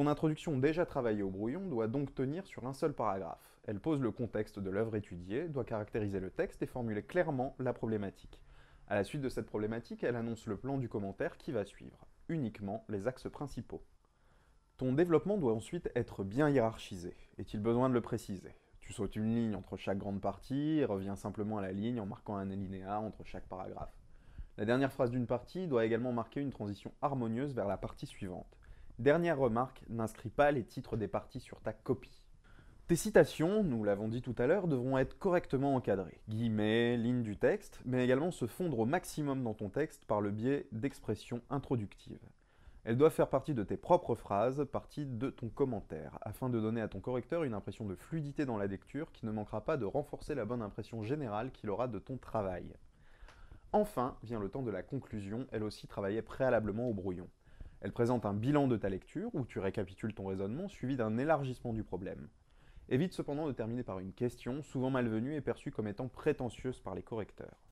Ton introduction déjà travaillée au brouillon doit donc tenir sur un seul paragraphe. Elle pose le contexte de l'œuvre étudiée, doit caractériser le texte et formuler clairement la problématique. À la suite de cette problématique, elle annonce le plan du commentaire qui va suivre, uniquement les axes principaux. Ton développement doit ensuite être bien hiérarchisé. Est-il besoin de le préciser? Tu sautes une ligne entre chaque grande partie et reviens simplement à la ligne en marquant un alinéa entre chaque paragraphe. La dernière phrase d'une partie doit également marquer une transition harmonieuse vers la partie suivante. Dernière remarque, n'inscris pas les titres des parties sur ta copie. Tes citations, nous l'avons dit tout à l'heure, devront être correctement encadrées. Guillemets, lignes du texte, mais également se fondre au maximum dans ton texte par le biais d'expressions introductives. Elles doivent faire partie de tes propres phrases, partie de ton commentaire, afin de donner à ton correcteur une impression de fluidité dans la lecture qui ne manquera pas de renforcer la bonne impression générale qu'il aura de ton travail. Enfin, vient le temps de la conclusion, elle aussi travaillée préalablement au brouillon. Elle présente un bilan de ta lecture, où tu récapitules ton raisonnement, suivi d'un élargissement du problème. Évite cependant de terminer par une question, souvent malvenue et perçue comme étant prétentieuse par les correcteurs.